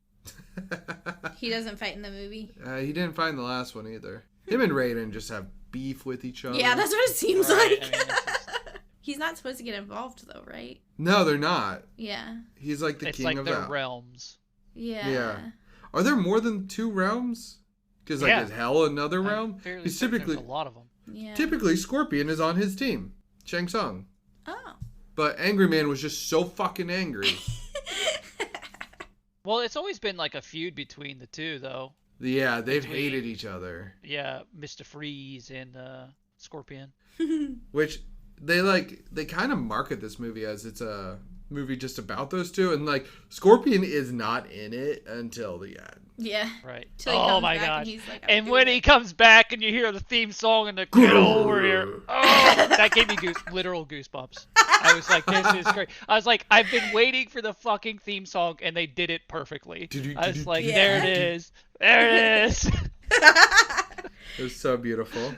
He doesn't fight in the movie. He didn't fight in the last one either. Him and Raiden just have beef with each other. Yeah, that's what it seems Right, like. I mean, it's just- He's not supposed to get involved, though, right? No, they're not. Yeah. He's like the It's king like of their that. realms. Yeah. Yeah. Are there more than 2 realms? Because like is hell another realm? He's typically there's a lot of them. Yeah. typically Scorpion is on his team, Shang Tsung. Oh. But Angry Man was just so fucking angry. Well, it's always been like a feud between the two, though. Yeah, they've hated each other. Yeah, Mr. Freeze and Scorpion. Which they kind of market this movie as it's a movie just about those two, and like Scorpion is not in it until the end. Yeah. Right. Till he Oh comes my back gosh. And, he's like, And when he comes back and you hear the theme song and the get over here, oh, that gave me literal goosebumps. I was like, this is great. I was like, I've been waiting for the fucking theme song, and they did it perfectly. I was like, there it is. There it is. It was so beautiful.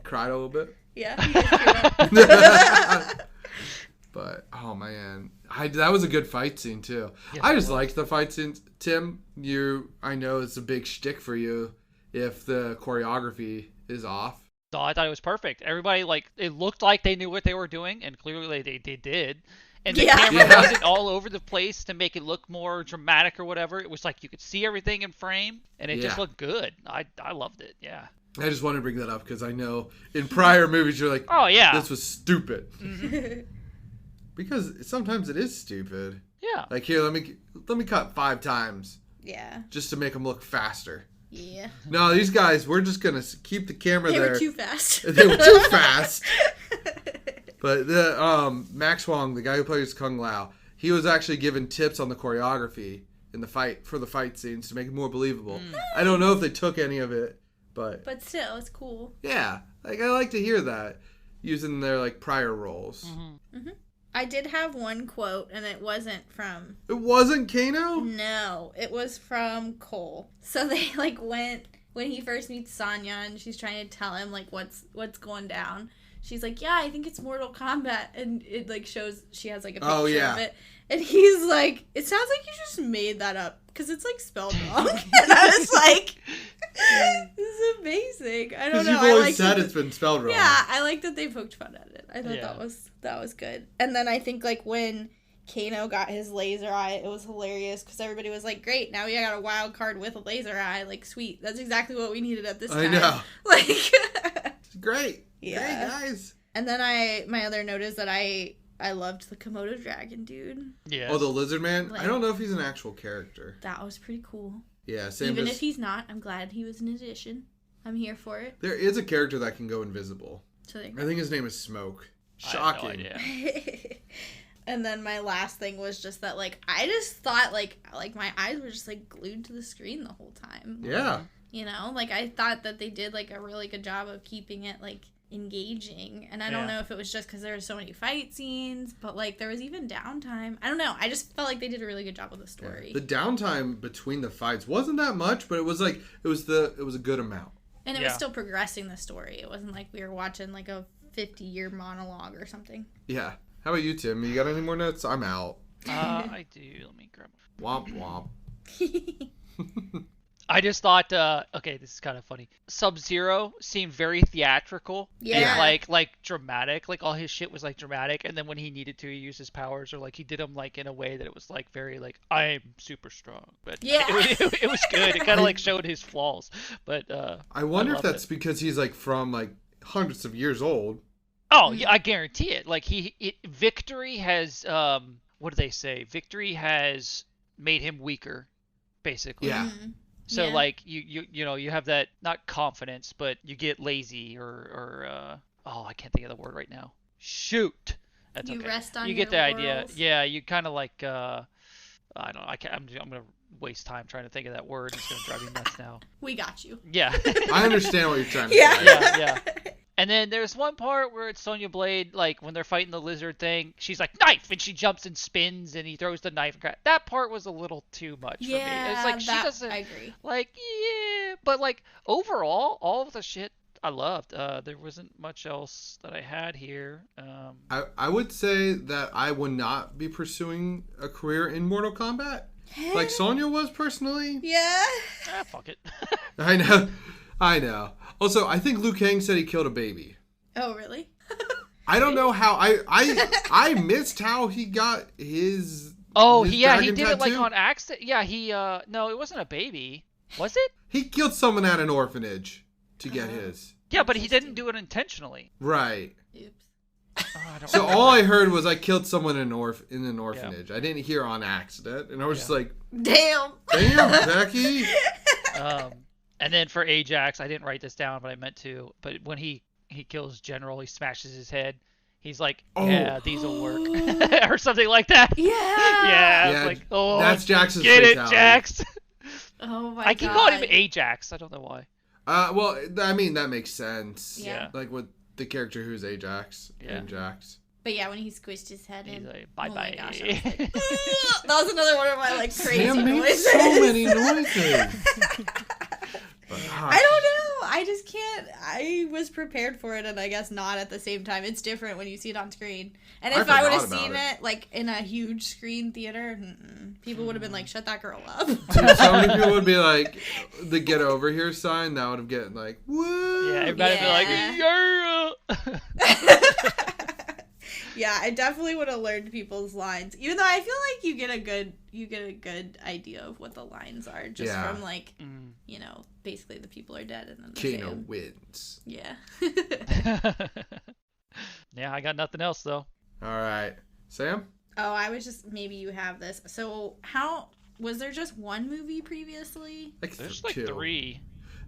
Cried a little bit. Yeah. He did. But oh man, that was a good fight scene too. Yes, I just liked the fight scenes. Tim, I know it's a big shtick for you if the choreography is off. So I thought it was perfect. Everybody, like, it looked like they knew what they were doing, and clearly they did. And the camera wasn't all over the place to make it look more dramatic or whatever. It was like you could see everything in frame, and it just looked good. I loved it. Yeah. I just wanted to bring that up because I know in prior movies you're like, oh yeah, this was stupid. Mm-hmm. Because sometimes it is stupid. Yeah. Like here, let me cut 5 times. Yeah. Just to make them look faster. Yeah. No, these guys, we're just gonna keep the camera there. They were too fast. They were too fast. But the Max Wong, the guy who plays Kung Lao, he was actually given tips on the choreography in the fight scenes to make it more believable. I don't know if they took any of it, but still, it's cool. yeah, like I like to hear that using their like prior roles. Mm-hmm. Mm-hmm. I did have one quote, and it wasn't from... It wasn't Kano? No, it was from Cole. So they, like, went... When he first meets Sonya, and she's trying to tell him, like, what's going down. She's like, yeah, I think it's Mortal Kombat. And it, like, shows... She has, like, a picture of it. And he's like, it sounds like you just made that up. Because it's, like, spelled wrong. And I was like... This is amazing. I don't know. Because you've always said it's been spelled wrong. Yeah, I like that they poked fun at it. I thought that was good. And then I think like when Kano got his laser eye, it was hilarious because everybody was like, "Great, now we got a wild card with a laser eye. Like, sweet. That's exactly what we needed at this time." I know. Like, it's great. Yeah, great guys. And then my other note is that I loved the Komodo dragon dude. Yeah. Oh, the lizard man. Like, I don't know if he's an actual character. That was pretty cool. Yeah, same. Even if he's not, I'm glad he was an addition. I'm here for it. There is a character that can go invisible. So I think his name is Smoke. I Shocking. have no idea. And then my last thing was just that, like, I just thought, like my eyes were just, like, glued to the screen the whole time. Yeah. You know? Like, I thought that they did, like, a really good job of keeping it, like, engaging. And I don't know if it was just because there were so many fight scenes, but, like, there was even downtime. I don't know. I just felt like they did a really good job with the story. Yeah. The downtime between the fights wasn't that much, but it was, like, it was a good amount. And it was still progressing the story. It wasn't like we were watching, like, a 50-year monologue or something. Yeah. How about you, Tim? You got any more notes? I'm out. I do. Let me grab. Womp womp. I just thought, okay, this is kind of funny. Sub-Zero seemed very theatrical. Yeah. And, like dramatic. Like, all his shit was, like, dramatic. And then when he needed to, he used his powers. Or, like, he did them, like, in a way that it was, like, very, like, I'm super strong. But it was good. It kind of, like, showed his flaws. But, I wonder if that's because he's, like, from, like, hundreds of years old. Oh, yeah, I guarantee it. Like, Victory has, what do they say? Victory has made him weaker, basically. Yeah. Mm-hmm. So like you know you have that, not confidence, but you get lazy or I can't think of the word right now. Shoot. That's you okay. rest on you your get the idea. laurels. Yeah, you kind of like I don't know. I'm gonna waste time trying to think of that word. It's gonna drive me nuts now. We got you. Yeah. I understand what you're trying to Yeah. say. Yeah. And then there's one part where it's Sonya Blade, like when they're fighting the lizard thing, she's like, knife, and she jumps and spins and he throws the knife. That part was a little too much for me. It's like she doesn't. I agree. Like, yeah, but like overall, all of the shit I loved. There wasn't much else that I had here. I would say that I would not be pursuing a career in Mortal Kombat like Sonya was personally. Yeah. Fuck it. I know. Also, I think Liu Kang said he killed a baby. Oh, really? I don't know how I missed how he got his. Oh, his he dragon did it like tattoo. on accident. Yeah, no, it wasn't a baby. Was it? He killed someone at an orphanage to get his. Yeah, but he didn't do it intentionally. Right. Oops. Oh, I don't So remember. all I heard was I killed someone in an orphanage. I didn't hear on accident, and I was just like, Damn. "Damn, Becky." And then for Ajax, I didn't write this down, but I meant to. But when he kills General, he smashes his head. He's like, yeah, these will work, or something like that. Yeah. Yeah. Yeah, It's like, oh, that's Jax's get fatality. it, Jax. Oh my god. I keep calling him Ajax. I don't know why. Well, I mean that makes sense. Yeah. Like with the character who's Ajax and Jax. But yeah, when he squished his head He's in. like, bye Oh bye. my gosh, I was like, that was another one of my like crazy Sam made noises. so many noises. But, I don't know. I just can't. I was prepared for it, and I guess not at the same time. It's different when you see it on screen. And I if I would have forgot seen about it like in a huge screen theater, people would have been like, "Shut that girl up." Dude, so many people would be like, the "Get over here" sign. That would have gotten like, "Woo!" Yeah, everybody Yeah. would be like, yeah. Yeah, I definitely would have learned people's lines. Even though I feel like you get a good idea of what the lines are just from like, basically the people are dead and then the Kano fan. wins. Yeah. Yeah, I got nothing else though. All right, Sam. Oh, I was just maybe you have this. So how was there just one movie previously? Like There's two. like 3.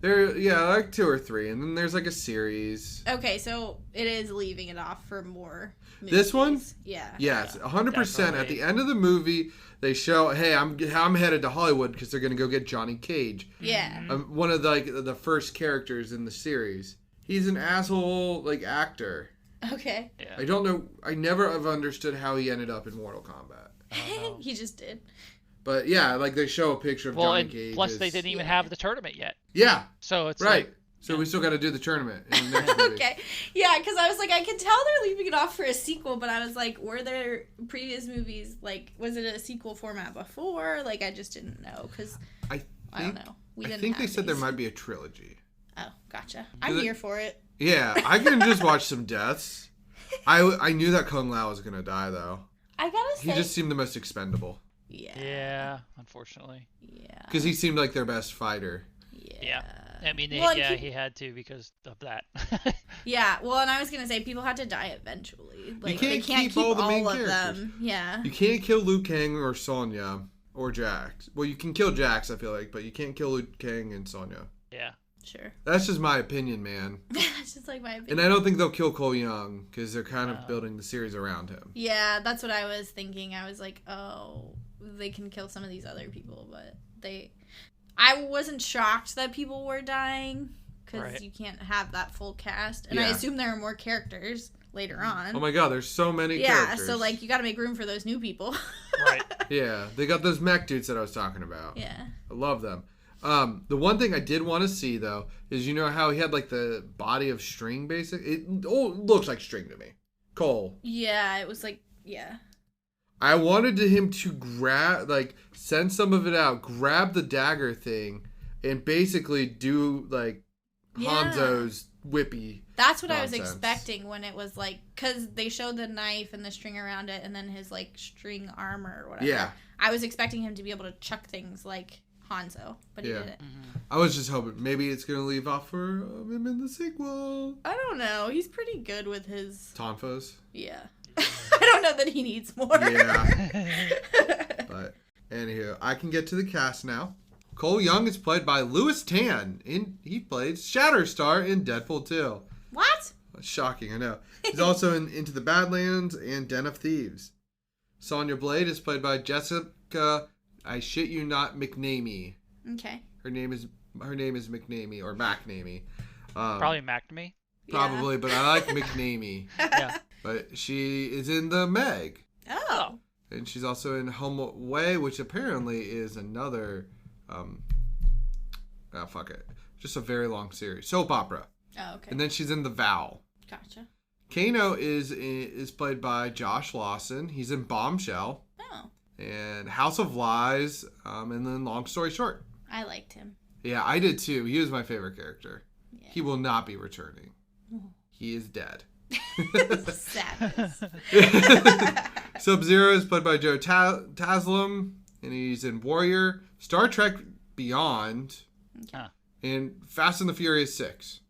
Like 2 or 3, and then there's like a series. Okay, so it is leaving it off for more movies. This one? Yeah. Yes, 100%. At Definitely. the end of the movie, they show, hey, I'm headed to Hollywood because they're gonna go get Johnny Cage. Yeah. One of the first characters in the series. He's an asshole like actor. Okay. Yeah. I don't know. I never have understood how he ended up in Mortal Kombat. He just did. But yeah, like they show a picture of Well, Johnny and Cage. plus they didn't even have the tournament yet. Yeah. So it's Right. like, So we still got to do the tournament in the next movie. Okay. Yeah, because I was like, I could tell they're leaving it off for a sequel, but I was like, were there previous movies, like, was it a sequel format before? Like, I just didn't know, because I don't know. I think they said there might be a trilogy. Oh, gotcha. I'm here for it. Yeah, I can just watch some deaths. I knew that Kung Lao was going to die, though. I gotta say. He just seemed the most expendable. Yeah. yeah, unfortunately. Yeah. Because he seemed like their best fighter. Yeah. I mean, Well, he had to because of that. Yeah, well, and I was gonna say people had to die eventually. Like can't they can't keep all the main of characters. them. Yeah. You can't kill Liu Kang or Sonya or Jax. Well, you can kill Jax, I feel like, but you can't kill Liu Kang and Sonya. Yeah. Sure. That's just my opinion, man. That's just like my opinion. And I don't think they'll kill Cole Young because they're kind of building the series around him. Yeah, that's what I was thinking. I was like, oh, they can kill some of these other people, but I wasn't shocked that people were dying because you can't have that full cast. And I assume there are more characters later on. Oh my god, there's so many characters. Yeah, so like you got to make room for those new people. Right. Yeah, they got those mech dudes that I was talking about. Yeah. I love them. The one thing I did want to see though is you know how he had like the body of string, basically. It looks like string to me. Cole. Yeah, it was like I wanted him to send some of it out, grab the dagger thing, and basically do like Hanzo's whippy. That's what I was nonsense. expecting when it was like, because they showed the knife and the string around it, and then his like string armor or whatever. Yeah. I was expecting him to be able to chuck things like Hanzo, but he didn't. I was just hoping maybe it's gonna leave off for him in the sequel. I don't know. He's pretty good with his. Tonfos. Yeah. I don't know that he needs more. Yeah. But anywho, I can get to the cast now. Cole Young is played by Louis Tan. He played Shatterstar in Deadpool 2. What? Shocking, I know. He's also in Into the Badlands and Den of Thieves. Sonya Blade is played by Jessica, I shit you not, McNamee. Okay. Her name is McNamee or McNamee. Probably McNamee. Probably, but I like McNamee. Yeah. But she is in the Meg. Oh. And she's also in Home Away, which apparently is another, fuck it. Just a very long series. Soap opera. Oh, okay. And then she's in The Vow. Gotcha. Kano is played by Josh Lawson. He's in Bombshell. Oh. And House of Lies. And then Long Story Short. I liked him. Yeah, I did too. He was my favorite character. Yeah. He will not be returning. He is dead. Sadness. Sub-Zero is played by Joe Taslim, and he's in Warrior, Star Trek Beyond, and Fast and the Furious 6.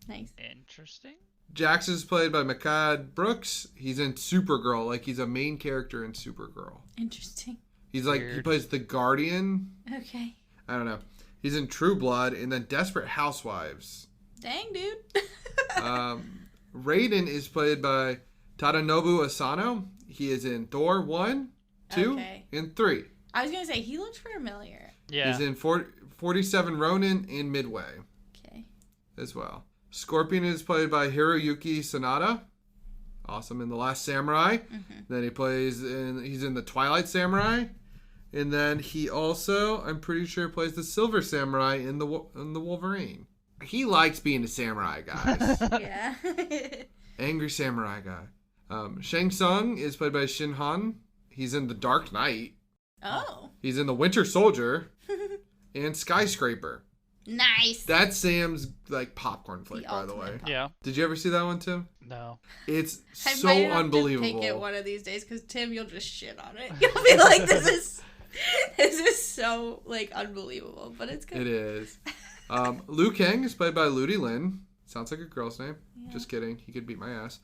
Nice. Interesting. Jax is played by Makad Brooks. He's in Supergirl, like he's a main character in Supergirl. Interesting. He's like, he plays the Guardian. Okay. I don't know. He's in True Blood and then Desperate Housewives. Dang, dude. Raiden is played by Tadanobu Asano. He is in Thor 1, 2, and 3. I was going to say, he looked familiar. Yeah. He's in 47 Ronin and Midway. Okay. As well. Scorpion is played by Hiroyuki Sanada. Awesome in The Last Samurai. Mm-hmm. Then he's in The Twilight Samurai. And then he also, I'm pretty sure, plays the Silver Samurai in the Wolverine. He likes being a samurai, guys. Yeah. Angry samurai guy. Shang Tsung is played by Shin Han. He's in The Dark Knight. Oh. He's in The Winter Soldier. And Skyscraper. Nice. That's Sam's like popcorn flick, by the way. Yeah. Did you ever see that one, Tim? No. It's I so might have unbelievable. to pick it one of these days because Tim, you'll just shit on it. You'll be like, this is so like unbelievable, but it's good. It is. Liu Kang is played by Ludi Lin. Sounds like a girl's name. Yeah. Just kidding. He could beat my ass.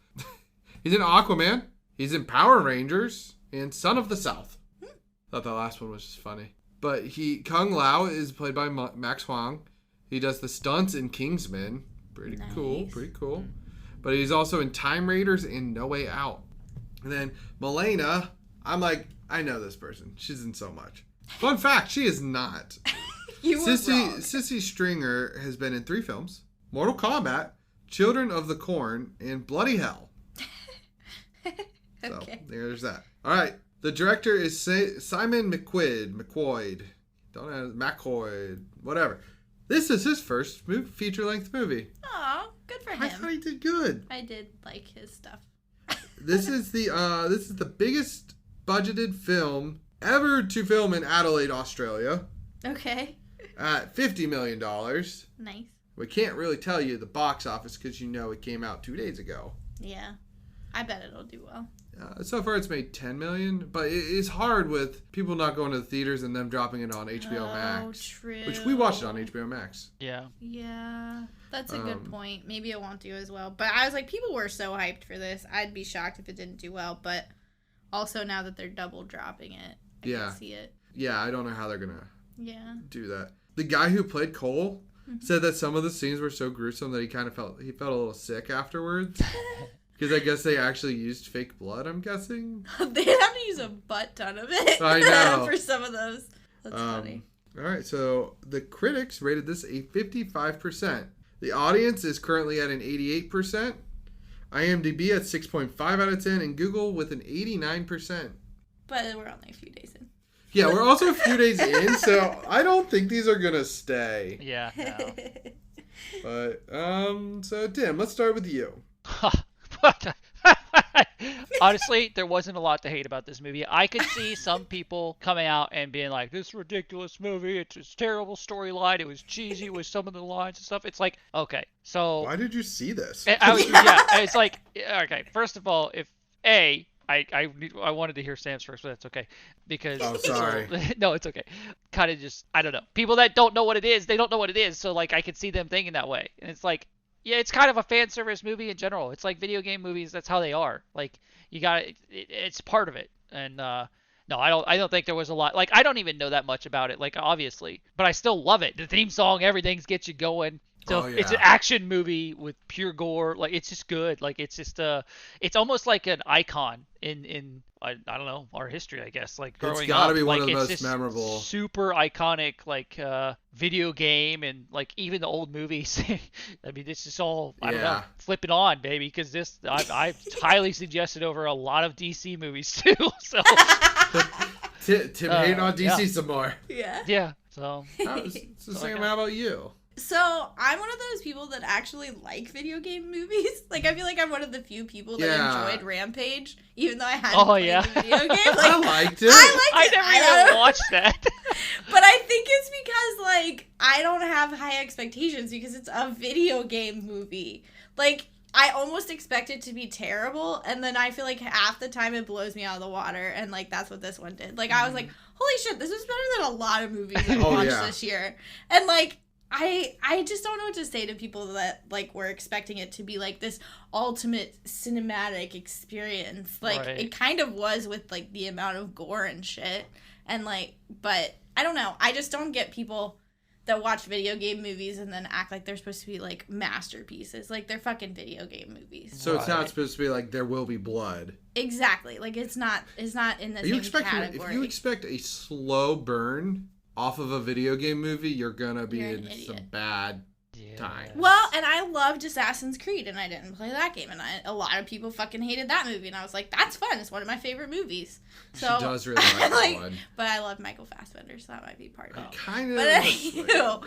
He's in Aquaman. He's in Power Rangers and Son of the South. Thought that last one was just funny. But Kung Lao is played by Max Huang. He does the stunts in Kingsman. Pretty cool. But he's also in Time Raiders and No Way Out. And then Milena, I'm like, I know this person. She's in so much. Fun fact, she is not. You were wrong. Sissy Stringer has been in 3 films. Mortal Kombat, Children of the Corn, and Bloody Hell. Okay. So, there's that. All right. The director is Simon McQuoid. Don't know, McQuoid. Whatever. This is his first feature-length movie. Aw, good for him. I thought he did good. I did like his stuff. This is the biggest budgeted film ever to film in Adelaide, Australia. Okay. At $50 million. Nice. We can't really tell you the box office because it came out 2 days ago. Yeah. I bet it'll do well. So far it's made $10 million, but it's hard with people not going to the theaters and them dropping it on HBO Max. Oh, true. Which we watched it on HBO Max. Yeah. Yeah. That's a good point. Maybe it won't do as well. But I was like, people were so hyped for this. I'd be shocked if it didn't do well. But also now that they're double dropping it, I can see it. Yeah, I don't know how they're going to do that. The guy who played Cole said that some of the scenes were so gruesome that he felt a little sick afterwards. Because I guess they actually used fake blood, I'm guessing. They'd have to use a butt ton of it. I know. For some of those. That's funny. All right, so the critics rated this a 55%. The audience is currently at an 88%. IMDb at 6.5 out of 10. And Google with an 89%. But we're only a few days in. Yeah, we're also a few days in, so I don't think these are going to stay. Yeah, no. But, so Tim, let's start with you. Honestly, there wasn't a lot to hate about this movie. I could see some people coming out and being like, this ridiculous movie, it's a terrible storyline, it was cheesy with some of the lines and stuff. It's like, okay, so... Why did you see this? It's like, okay, first of all, if I wanted to hear Sam's first, but that's okay. Because... Oh, sorry. No, it's okay. Kind of just, I don't know. People that don't know what it is, they don't know what it is, so like I could see them thinking that way. And it's like, yeah, it's kind of a fan service movie in general. It's like video game movies. That's how they are. Like you got it's part of it. And no, I don't think there was a lot. Like I don't even know that much about it. Like obviously, but I still love it. The theme song, everything's gets you going. So it's an action movie with pure gore. Like it's just good. Like it's just it's almost like an icon in I don't know, our history, I guess. Like growing up, it's gotta be one like, of the most memorable, super iconic like video game, and like even the old movies. I mean, this is all I don't know, flip it on, baby, because this I've highly suggested over a lot of DC movies too. So Tim hating on DC some more. Yeah. So it's the same. How about you? So, I'm one of those people that actually like video game movies. Like, I feel like I'm one of the few people that enjoyed Rampage, even though I hadn't played the video game. Like, I liked it. I never even watched that. But I think it's because, like, I don't have high expectations because it's a video game movie. Like, I almost expect it to be terrible, and then I feel like half the time it blows me out of the water, and like that's what this one did. Like I was like, holy shit, this is better than a lot of movies I watched this year. And like I just don't know what to say to people that like were expecting it to be like this ultimate cinematic experience. Like it kind of was with like the amount of gore and shit. And like, but I don't know. I just don't get people that watch video game movies and then act like they're supposed to be like masterpieces. Like they're fucking video game movies. So it's not supposed to be like there will be blood. Exactly. Like it's not in the same category. If you expect a slow burn off of a video game movie, you're gonna be in some bad time. Well, and I loved Assassin's Creed, and I didn't play that game, and a lot of people fucking hated that movie, and I was like, that's fun. It's one of my favorite movies. So, she does really like that one. But I love Michael Fassbender, so that might be part of it. Kind of. But anywho,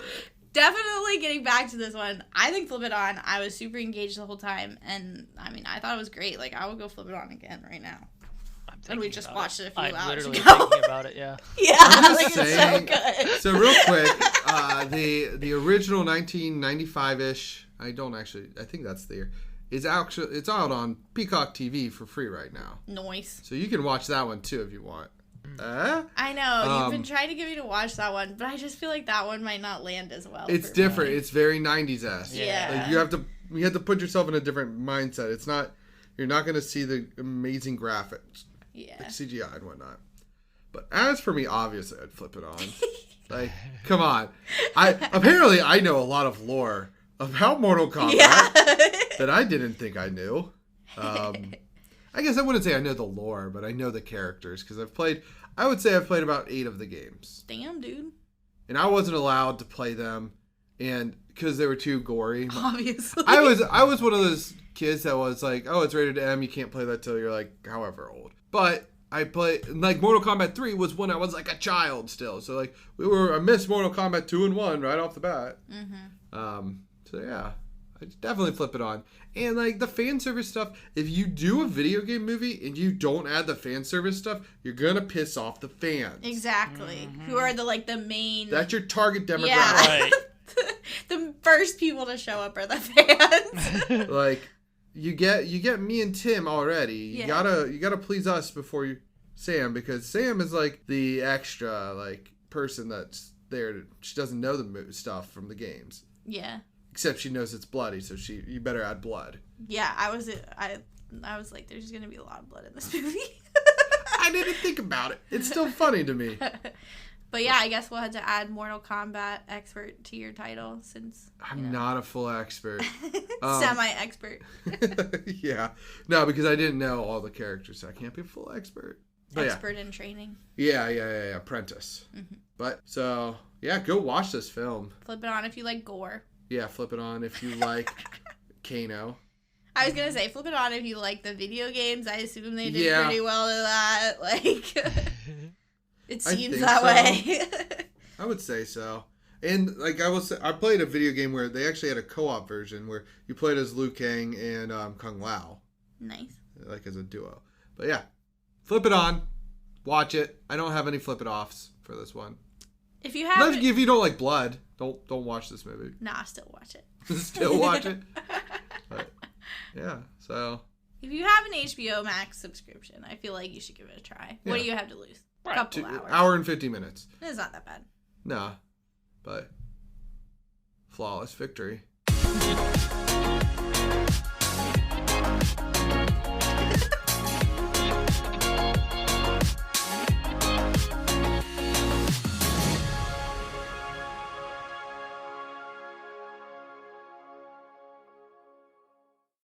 definitely getting back to this one, I think Flip It On, I was super engaged the whole time, and I mean, I thought it was great. Like, I would go Flip It On again right now. And we just watched it a few hours ago. I'm literally thinking about it, yeah. Yeah, like saying, it's so good. So real quick, the original 1995-ish, I think that's the year, it's out on Peacock TV for free right now. Nice. So you can watch that one too if you want. I know, you've been trying to get me to watch that one, but I just feel like that one might not land as well. It's different. It's very 90s-esque. Yeah. Like you have to put yourself in a different mindset. You're not going to see the amazing graphics. Yeah. Like CGI and whatnot. But as for me, obviously, I'd Flip It On. Like, come on. Apparently, I know a lot of lore about Mortal Kombat that I didn't think I knew. I guess I wouldn't say I know the lore, but I know the characters because I would say I've played about 8 of the games. Damn, dude. And I wasn't allowed to play them, and because they were too gory. Obviously. I was one of those kids that was like, oh, it's rated M, you can't play that till you're like however old. But I played, like, Mortal Kombat 3 was when I was like a child still. So like I missed Mortal Kombat 2 and 1 right off the bat. So yeah, I definitely Flip It On. And like the fan service stuff, if you do a video game movie and you don't add the fan service stuff, you're gonna piss off the fans. Exactly. Who are the main? That's your target demographic. Yeah. Right. The first people to show up are the fans. Like you get me and Tim already. You gotta please us before Sam, because Sam is like the extra like person that's there. She doesn't know the stuff from the games. Yeah. Except she knows it's bloody, so you better add blood. Yeah, I was like, there's gonna be a lot of blood in this movie. I didn't think about it. It's still funny to me. But yeah, I guess we'll have to add Mortal Kombat expert to your title since I'm not a full expert. Semi-expert. Yeah. No, because I didn't know all the characters, so I can't be a full expert. But expert in training. Yeah. Apprentice. But so yeah, go watch this film. Flip it on if you like gore. Yeah, Flip It On if you like Kano. I was gonna say, flip it on if you like the video games. I assume they did pretty well to that. Like, it seems that way. I would say so. And like I played a video game where they actually had a co-op version where you played as Liu Kang and Kung Lao. Nice. Like as a duo. But yeah, Flip It On, watch it. I don't have any Flip It Offs for this one. If you have, if you don't like blood, don't watch this movie. Nah, still watch it. Still watch it. But, yeah, so if you have an HBO Max subscription, I feel like you should give it a try. Yeah. What do you have to lose? A couple hours. Hour and 50 minutes. It's not that bad. No, but flawless victory.